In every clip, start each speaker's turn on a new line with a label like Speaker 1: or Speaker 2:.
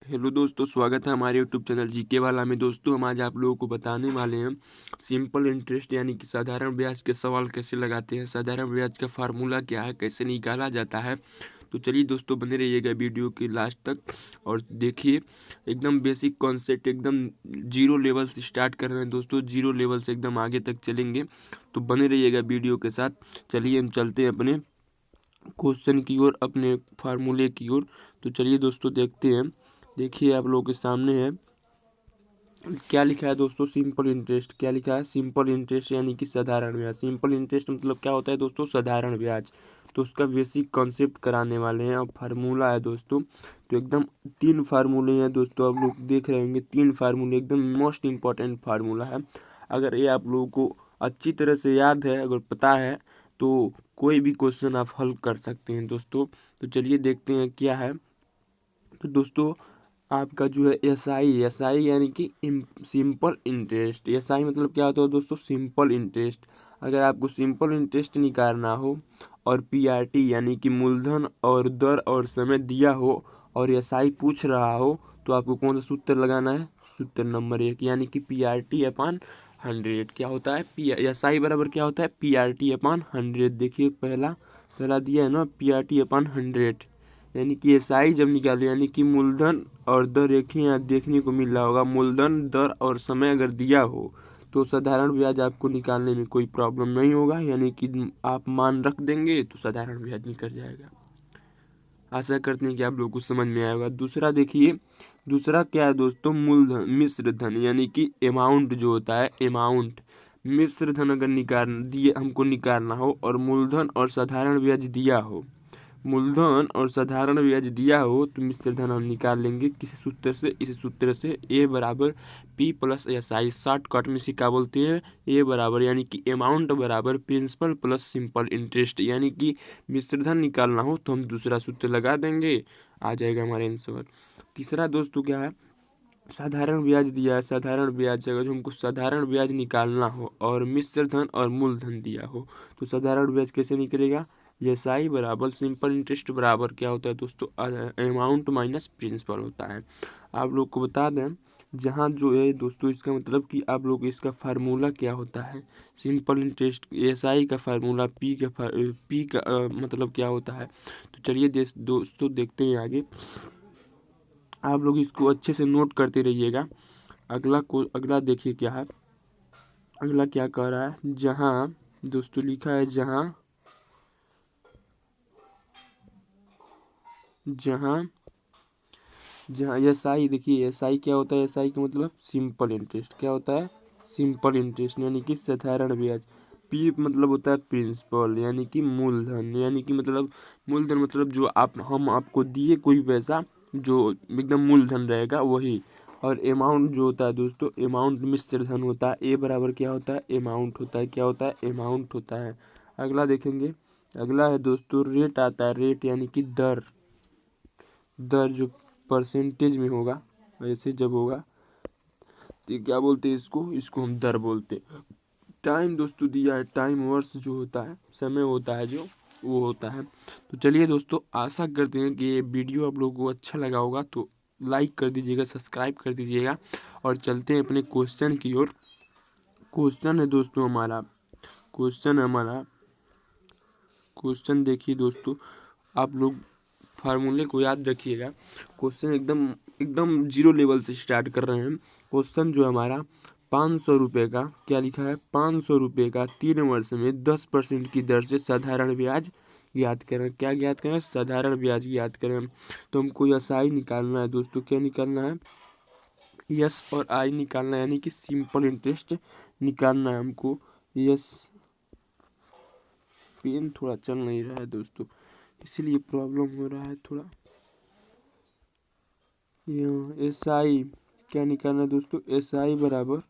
Speaker 1: Hello दोस्तों, स्वागत है हमारे यूट्यूब चैनल जीके वाला में। दोस्तों हम आज आप लोगों को बताने वाले हैं सिंपल इंटरेस्ट यानी कि साधारण ब्याज के सवाल कैसे लगाते हैं, साधारण ब्याज का फार्मूला क्या है, कैसे निकाला जाता है। तो चलिए दोस्तों, बने रहिएगा वीडियो के लास्ट तक और देखिए। एकदम बेसिक कॉन्सेप्ट, एकदम जीरो लेवल से स्टार्ट कर रहे हैं दोस्तों, जीरो लेवल से एकदम आगे तक चलेंगे। तो बने रहिएगा वीडियो के साथ। चलिए हम चलते हैं अपने क्वेश्चन की ओर, अपने फार्मूले की ओर। तो चलिए दोस्तों देखते हैं। देखिए आप लोगों के सामने है क्या लिखा है दोस्तों, सिंपल इंटरेस्ट। क्या लिखा है? सिंपल इंटरेस्ट यानी कि साधारण ब्याज। सिंपल इंटरेस्ट मतलब क्या होता है दोस्तों? साधारण ब्याज। तो उसका बेसिक कॉन्सेप्ट कराने वाले हैं और फार्मूला है दोस्तों। तो एकदम 3 फार्मूले हैं दोस्तों, आप लोग देख रहे होंगे 3 फार्मूले, एकदम मोस्ट इम्पॉर्टेंट फार्मूला है। अगर ये आप लोगों को अच्छी तरह से याद है, अगर पता है, तो कोई भी क्वेश्चन आप हल कर सकते हैं दोस्तों। तो चलिए देखते हैं क्या है। तो दोस्तों आपका जो है एसआई यानी कि सिंपल इंटरेस्ट। एसआई मतलब क्या होता है दोस्तों? Simple interest. अगर आपको सिंपल इंटरेस्ट निकालना हो और पीआरटी यानी कि मूलधन और दर और समय दिया हो और एसआई पूछ रहा हो, तो आपको कौन सा सूत्र लगाना है? सूत्र नंबर 1 यानी कि पीआरटी अपॉन 100। क्या होता है? एसआई बराबर क्या होता है? PRT upon 100। देखिए पहला पहला दिया है ना, पीआरटी अपॉन 100 यानी कि एसआई जब निकाले यानी कि मूलधन और दर एक ही यहाँ देखने को मिल रहा होगा। मूलधन, दर और समय अगर दिया हो तो साधारण ब्याज आपको निकालने में कोई प्रॉब्लम नहीं होगा, यानी कि आप मान रख देंगे तो साधारण ब्याज निकल जाएगा। आशा करते हैं कि आप लोगों को समझ में आएगा। दूसरा देखिए, दूसरा क्या है दोस्तों? मूलधन मिश्र धन यानी कि अमाउंट जो होता है, अमाउंट। मिश्र धन अगर हमको निकालना हो और मूलधन और साधारण ब्याज दिया हो, मूलधन और साधारण ब्याज दिया हो, तो मिश्र धन हम निकाल लेंगे किसी सूत्र से। इस सूत्र से ए बराबर P plus S I, shortcut में से क्या बोलते हैं? ए बराबर यानी कि अमाउंट बराबर प्रिंसिपल प्लस सिंपल इंटरेस्ट। यानी कि मिश्र धन निकालना हो तो हम दूसरा सूत्र लगा देंगे, आ जाएगा हमारे आंसर। तीसरा दोस्तों क्या है? साधारण ब्याज दिया है। साधारण ब्याज अगर हमको साधारण ब्याज निकालना हो और मिश्र धन और मूलधन दिया हो, तो साधारण ब्याज कैसे निकलेगा? एसआई बराबर सिंपल इंटरेस्ट बराबर क्या होता है दोस्तों? अमाउंट माइनस प्रिंसिपल होता है। आप लोग को बता दें, जहाँ जो है दोस्तों, इसका मतलब कि आप लोग इसका फार्मूला क्या होता है? सिंपल इंटरेस्ट एसआई का फार्मूला पी का मतलब क्या होता है? तो चलिए दोस्तों देखते हैं आगे। आप लोग इसको अच्छे से नोट करते रहिएगा। अगला देखिए क्या है। अगला क्या कह रहा है? जहाँ दोस्तों लिखा है जहाँ जहाँ जहाँ एसआई। देखिए एसआई क्या होता है? एसआई का मतलब सिंपल इंटरेस्ट। क्या होता है? सिंपल इंटरेस्ट यानी कि साधारण ब्याज। पी मतलब होता है प्रिंसिपल यानी कि मूलधन, यानी कि मतलब मूलधन मतलब जो हम आपको दिए कोई पैसा, जो एकदम मूलधन रहेगा वही। और अमाउंट जो होता है दोस्तों, अमाउंट मिश्र धन होता है। ए बराबर क्या होता है? अमाउंट होता है। क्या होता है? अमाउंट होता है। अगला देखेंगे। अगला है दोस्तों रेट आता है। रेट यानी कि दर। दर जो परसेंटेज में होगा, ऐसे जब होगा तो क्या बोलते हैं इसको? इसको हम दर बोलते हैं। टाइम दोस्तों दिया है, टाइम वर्ष जो होता है, समय होता है जो, वो होता है। तो चलिए दोस्तों, आशा करते हैं कि ये वीडियो आप लोगों को अच्छा लगा होगा, तो लाइक कर दीजिएगा, सब्सक्राइब कर दीजिएगा और चलते हैं अपने क्वेश्चन की ओर। क्वेश्चन है दोस्तों हमारा, क्वेश्चन है हमारा क्वेश्चन देखिए दोस्तों, आप लोग फार्मूले को याद रखिएगा। क्वेश्चन एकदम एकदम जीरो लेवल से स्टार्ट कर रहे हैं। क्वेश्चन जो हमारा 500 रुपये का, क्या लिखा है? 500 रुपये का 3 वर्ष में 10% की दर से साधारण ब्याज ज्ञात करें। क्या ज्ञात करें? साधारण ब्याज ज्ञात करें। तो हमको एसआई निकालना है दोस्तों। क्या निकालना है? यस और आई निकालना है, यानी कि सिंपल इंटरेस्ट निकालना है हमको। यस, पेन थोड़ा चल नहीं रहा है दोस्तों, इसीलिए प्रॉब्लम हो रहा है थोड़ा। एस आई क्या निकालना है दोस्तों? एस आई बराबर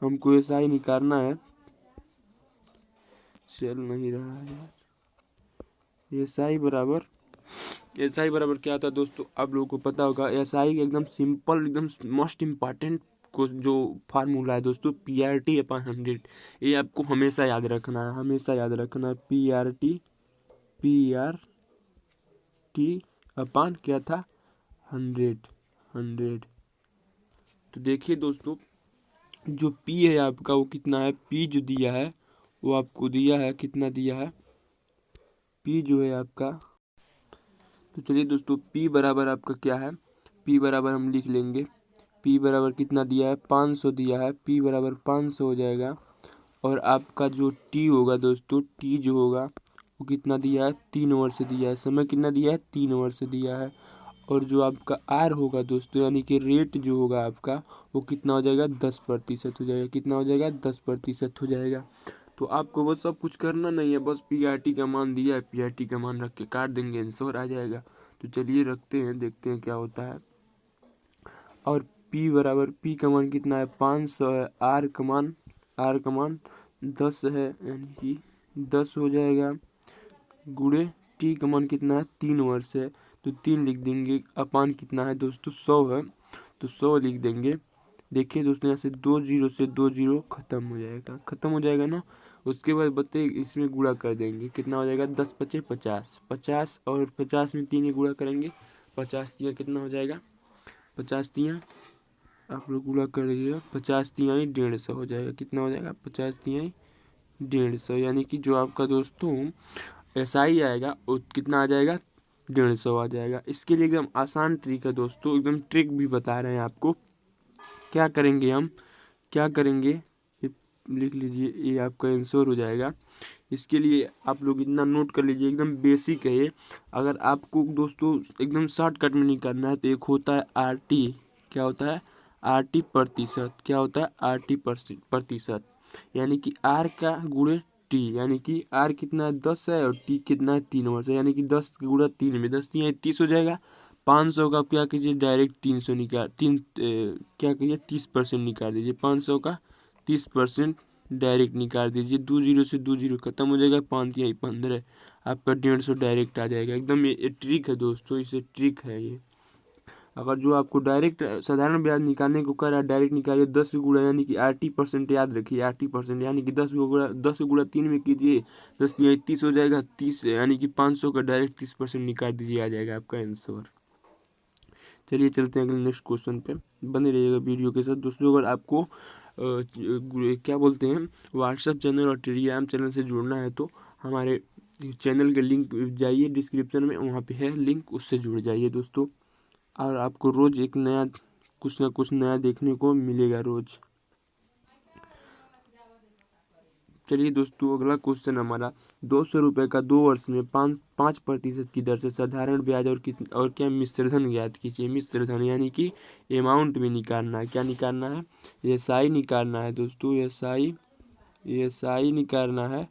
Speaker 1: हमको एस आई निकालना है, चल नहीं रहा है यार। एस आई बराबर क्या होता है दोस्तों? आप लोगों को पता होगा। एस आई एकदम सिंपल, एकदम मोस्ट इम्पॉर्टेंट को जो फार्मूला है दोस्तों, पी आर टी अपॉन 100। ये आपको हमेशा याद रखना है, हमेशा याद रखना है। पी आर टी अपॉन क्या था? 100। 100। तो देखिए दोस्तों, जो पी है आपका वो कितना है, पी जो दिया है वो आपको दिया है, कितना दिया है पी जो है आपका। तो चलिए दोस्तों, पी बराबर आपका क्या है, पी बराबर हम लिख लेंगे, पी बराबर कितना दिया है, 500 दिया है, पी बराबर 500 हो जाएगा। और आपका जो टी होगा दोस्तों, टी जो होगा वो कितना दिया है, 3 वर्ष दिया है। समय कितना दिया है, 3 वर्ष दिया है। और जो आपका आर होगा दोस्तों, यानी कि रेट जो होगा आपका, वो कितना हो जाएगा, 10% हो जाएगा। कितना हो जाएगा, 10% हो जाएगा। तो आपको बस सब कुछ करना नहीं है, बस पी आर टी का मान दिया है, पी आर टी का मान रख के काट देंगे, आंसर आ जाएगा। तो चलिए रखते हैं, देखते हैं क्या होता है। और पी बराबर, पी का मान कितना है, 500 है। आर का मान 10 है, यानी कि 10 हो जाएगा। गुणे टी का मान कितना है, 3 वर्ष है, तो 3 लिख देंगे। अपान कितना है दोस्तों, 100 है, तो 100 लिख देंगे। देखिए दोस्तों, यहाँ से 2 जीरो से 2 जीरो खत्म हो जाएगा, खत्म हो जाएगा ना। उसके बाद बच्चे इसमें गुणा कर देंगे, कितना हो जाएगा, 10×5 = 50, 50 और 50 में 3 गुणा करेंगे, 50×3 कितना हो जाएगा, 50×3 आप लोग गुणा कर लीजिएगा, 50×3 150 हो जाएगा। कितना हो जाएगा, 50×3 150, यानी कि जो आपका दोस्तों ऐसा ही आएगा, वो कितना आ जाएगा, 150 आ जाएगा। इसके लिए एकदम आसान ट्रिक है दोस्तों, एकदम ट्रिक भी बता रहे हैं आपको। क्या करेंगे हम, क्या करेंगे, ये लिख लीजिए, ये आपका आंसर हो जाएगा। इसके लिए आप लोग इतना नोट कर लीजिए, एकदम बेसिक है ये। अगर आपको दोस्तों एकदम शॉर्टकट में नहीं करना है, तो एक होता है आर टी, क्या होता है, आर टी प्रतिशत, क्या होता है, आर टी प्रतिशत, यानी कि आर का गुणे टी, यानी कि आर कितना है, 10 है, और टी कितना है, 3 वर्ष है, यानी कि 10 गुणा 3 में 10×3 30 हो जाएगा। 500 का आप क्या कीजिए, डायरेक्ट 300 निकाल, क्या कहिए, 30% निकाल दीजिए। 500 का 30% डायरेक्ट निकाल दीजिए। 2 जीरो से 2 जीरो खत्म हो जाएगा, 5×3 = 15, आपका 150 डायरेक्ट आ जाएगा। एकदम ये ट्रिक है दोस्तों, इसे ट्रिक है ये। अगर जो आपको डायरेक्ट साधारण ब्याज निकालने को कह रहा है, डायरेक्ट निकालिए 10 गुणा, यानी कि 80% याद रखिए, 80%, यानी कि 10 गुणा 3 में कीजिए, 10×3 30 हो जाएगा, 30 यानी कि 500 का डायरेक्ट 30% निकाल दीजिए, आ जाएगा आपका आंसर। चलिए चलते हैं अगले नेक्स्ट क्वेश्चन पे, बने रहिएगा वीडियो के साथ दोस्तों। अगर आपको क्या बोलते हैं, व्हाट्सएप चैनल और टेलीग्राम चैनल से जुड़ना है, तो हमारे चैनल के लिंक जाइए डिस्क्रिप्शन में, वहाँ पे है लिंक, उससे जुड़ जाइए दोस्तों। और आपको रोज़ एक नया, कुछ ना कुछ नया देखने को मिलेगा रोज़। चलिए दोस्तों, अगला क्वेश्चन हमारा, 200 रुपये का 2 वर्ष में 5% की दर से साधारण ब्याज और क्या मिश्रधन ज्ञात कीजिए। मिश्रधन यानी कि अमाउंट में निकालना है, क्या निकालना है, एसआई निकालना है दोस्तों, एसआई निकालना है,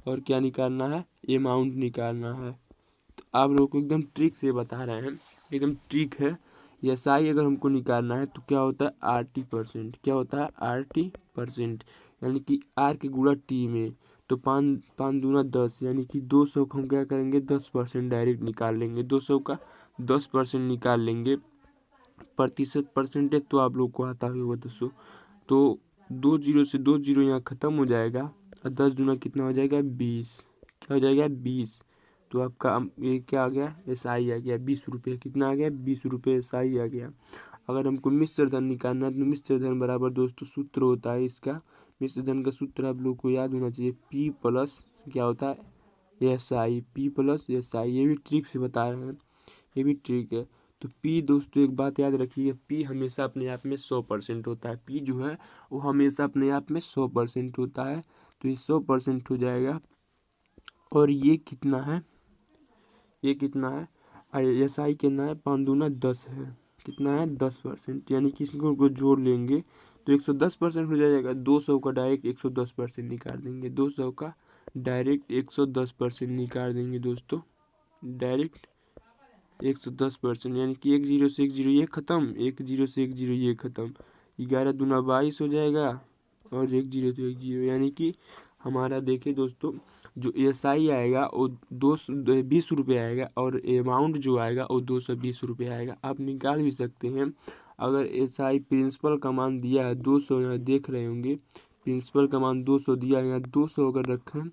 Speaker 1: और क्या निकालना है, अमाउंट निकालना है। तो आप लोगों को एकदम ट्रिक से बता रहे हैं, एकदम ट्रिक है। एसआई अगर हमको निकालना है, तो क्या होता है, RT%, क्या होता है, RT%, यानी कि आर के गुणा टी में। तो 5×5 = 10, यानी कि 200 को हम क्या करेंगे, 10% डायरेक्ट निकाल लेंगे, 200 का 10% निकाल लेंगे। प्रतिशत परसेंटेज तो आप लोग को आता ही होगा दोस्तों। तो 2 जीरो से 2 जीरो यहाँ खत्म हो जाएगा, और 10×2 कितना हो जाएगा, 20, क्या हो जाएगा, 20। तो आपका ये क्या आ गया, एसआई आ गया, 20 रुपये, कितना आ गया, 20 रुपये एसआई आ गया। अगर हमको मिश्र धन निकालना है, तो मिश्र धन बराबर दोस्तों सूत्र होता है इसका, मिश्र धन का सूत्र आप लोग को याद होना चाहिए, पी प्लस क्या होता है, एसआई, पी प्लस एसआई। ये भी ट्रिक से बता रहे हैं, ये भी ट्रिक है। तो पी दोस्तों एक बात याद रखिए, पी हमेशा अपने आप में 100% होता है, पी जो है वो हमेशा अपने आप में 100% होता है। तो ये 100% हो जाएगा। और ये कितना है, ये कितना है, एस आई कितना है, 5×2 = 10 है, कितना है, 10%, यानी कि इसको जोड़ लेंगे तो 110% हो जाएगा। 200 का डायरेक्ट 110% निकाल देंगे, 200 का डायरेक्ट 110% निकाल देंगे दोस्तों, डायरेक्ट 110%, यानी कि 1 जीरो से 1 जीरो ये खत्म, 1 जीरो से 1 जीरो ये खत्म, 11×2 = 22 हो जाएगा, और 1 जीरो तो 1 जीरो, यानी कि हमारा देखिए दोस्तों, जो एसआई आएगा वो 220 रुपये आएगा, और अमाउंट जो आएगा वो 220 रुपये आएगा। आप निकाल भी सकते हैं। अगर एसआई प्रिंसिपल का मान दिया है 200, यहाँ देख रहे होंगे, प्रिंसिपल का मान 200 दिया है, यहाँ 200 अगर रखें,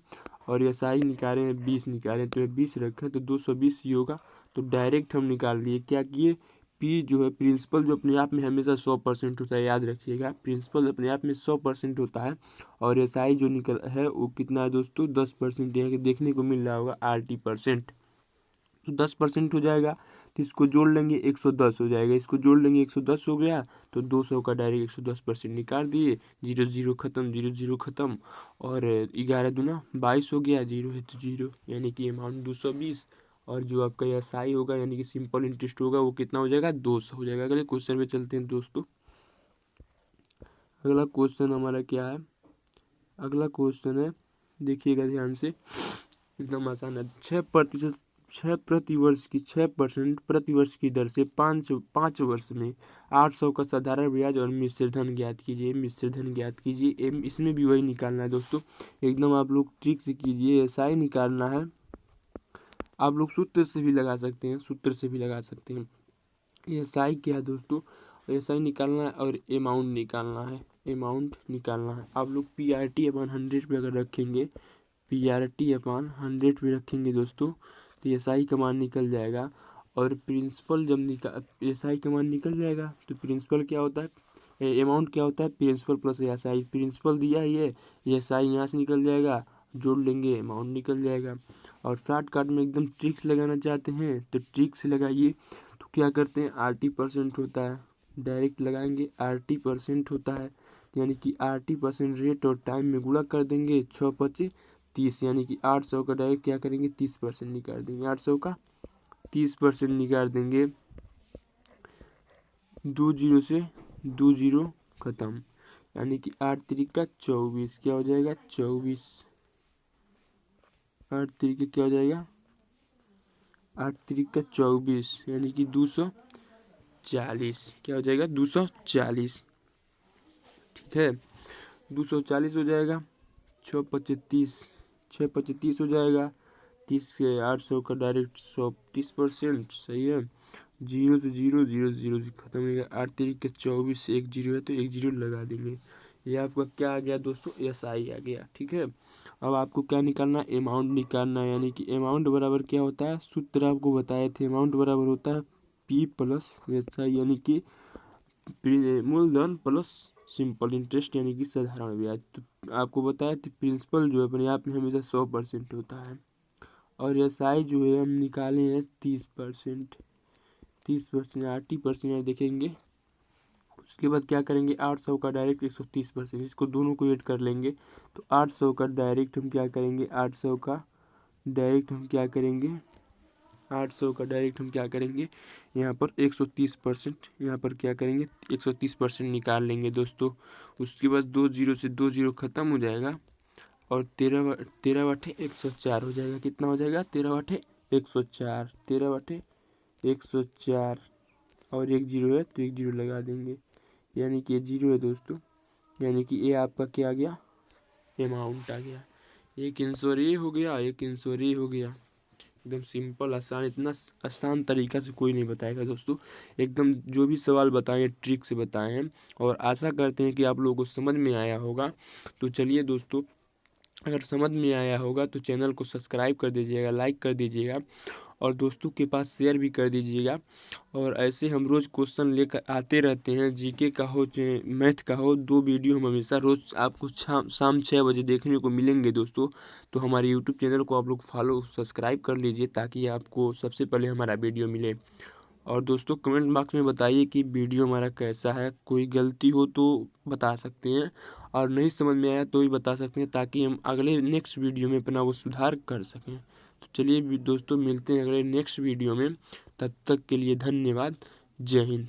Speaker 1: और एसआई निकाले हैं 20 निकाले, तो 20 रखें, तो 220 ही होगा। तो डायरेक्ट हम निकाल दिए, क्या किए, पी जो है प्रिंसिपल जो अपने आप में हमेशा 100% होता है, याद रखिएगा प्रिंसिपल अपने आप में 100% होता है। और एसआई जो निकल है वो कितना है दोस्तों 10%, यहाँ देखने को मिल रहा होगा RT%। तो 10% हो जाएगा तो इसको जोड़ लेंगे 110 हो जाएगा, इसको जोड़ लेंगे 110 हो गया तो 200 का डायरेक्ट 110% निकाल दिए, 0 0 खत्म, 0 0 खत्म और 11 दूना 22 हो गया, 0 है तो 0 यानी कि अमाउंट 220। और जो आपका एसआई होगा यानी कि सिंपल इंटरेस्ट होगा वो कितना हो जाएगा 200 हो जाएगा। अगले क्वेश्चन पे चलते हैं दोस्तों। अगला क्वेश्चन हमारा क्या है, अगला क्वेश्चन है देखिएगा ध्यान से, एकदम आसान है। 6% 6% प्रति वर्ष की दर से पाँच वर्ष में 800 का साधारण ब्याज और मिश्र धन ज्ञात कीजिए। मिश्र धन ज्ञात कीजिए, इसमें भी वही निकालना है दोस्तों, एकदम आप लोग ट्रिक से कीजिए। ऐसा ही निकालना है, आप लोग सूत्र से भी लगा सकते हैं, सूत्र से भी लगा सकते हैं। ऐसा ही क्या है दोस्तों, ऐसा ही निकालना है और अमाउंट निकालना है, अमाउंट निकालना है। आप लोग PRT/100 पे अगर रखेंगे, PRT/100 पे रखेंगे दोस्तों तो एसआई का मान निकल जाएगा। और प्रिंसिपल जब एसआई का मान निकल जाएगा तो प्रिंसिपल क्या होता है, अमाउंट क्या होता है, प्रिंसिपल प्लस एसआई। प्रिंसिपल दिया है ये एसआई यहाँ से निकल जाएगा, जोड़ लेंगे अमाउंट निकल जाएगा। और शॉर्टकट में एकदम ट्रिक्स लगाना चाहते हैं तो ट्रिक से लगाइए। तो क्या करते हैं RT% होता है, डायरेक्ट लगाएंगे RT% होता है, यानी कि RT% रेट और टाइम में गुणा कर देंगे 6×5 30, यानी कि 800 का डायरेक्ट क्या करेंगे 30% निकाल देंगे, 800 का 30% निकाल देंगे। 2 0 से 2 0 खत्म, यानी कि 8 3 24 क्या हो जाएगा 24, 8 3 क्या हो जाएगा 8 3 24, यानी कि 240 क्या हो जाएगा 240, ठीक है 240 हो जाएगा। 6×25 हो जाएगा, 30 से 800 का डायरेक्ट 30%, सही है। 0 से 0 0 0 से खत्म हो गया, 8 3 24, 1 0 है तो 1 0 लगा देंगे। ये आपका क्या आ गया दोस्तों, एसआई आ गया, ठीक है। अब आपको क्या निकालना है, अमाउंट निकालना है, यानी कि अमाउंट बराबर क्या होता है, सूत्र आपको बताए थे, अमाउंट बराबर होता है P+SI, यानी कि मूलधन प्लस सिंपल इंटरेस्ट यानी कि साधारण ब्याज। तो आपको बताया था प्रिंसिपल जो है अपने आप में हमेशा 100% होता है। और एसआई जो है हम निकाले हैं 30%, 30% RT% देखेंगे। उसके बाद क्या करेंगे 800 का डायरेक्ट 130%, इसको दोनों को ऐड कर लेंगे तो 800 का डायरेक्ट हम क्या करेंगे, 800 का डायरेक्ट हम क्या करेंगे, 800 का डायरेक्ट हम क्या करेंगे यहाँ पर 130%, यहाँ पर क्या करेंगे 130% निकाल लेंगे दोस्तों। उसके बाद 2 0 से 2 0 खत्म हो जाएगा और 13/104 हो जाएगा, कितना हो जाएगा 13/104, 13/104 और 1 0 है तो 1 0 लगा देंगे, यानी कि ये 0 है दोस्तों, यानी कि ये आपका क्या आ गया अमाउंट आ गया। एक आंसर ये हो गया, एक आंसर ये हो गया, एकदम सिंपल आसान, इतना आसान तरीका से कोई नहीं बताएगा दोस्तों। एकदम जो भी सवाल बताएं ट्रिक से बताएं हैं और आशा करते हैं कि आप लोगों को समझ में आया होगा। तो चलिए दोस्तों, अगर समझ में आया होगा तो चैनल को सब्सक्राइब कर दीजिएगा, लाइक कर दीजिएगा और दोस्तों के पास शेयर भी कर दीजिएगा। और ऐसे हम रोज़ क्वेश्चन लेकर आते रहते हैं, जीके का हो चाहे मैथ का हो, 2 वीडियो हम हमेशा रोज़ आपको शाम 6 बजे देखने को मिलेंगे दोस्तों। तो हमारे यूट्यूब चैनल को आप लोग फॉलो सब्सक्राइब कर लीजिए ताकि आपको सबसे पहले हमारा वीडियो मिले। और दोस्तों कमेंट बॉक्स में बताइए कि वीडियो हमारा कैसा है, कोई गलती हो तो बता सकते हैं और नहीं समझ में आया तो भी बता सकते हैं ताकि हम अगले नेक्स्ट वीडियो में अपना वो सुधार कर सकें। तो चलिए दोस्तों मिलते हैं अगले नेक्स्ट वीडियो में, तब तक के लिए धन्यवाद, जय हिंद।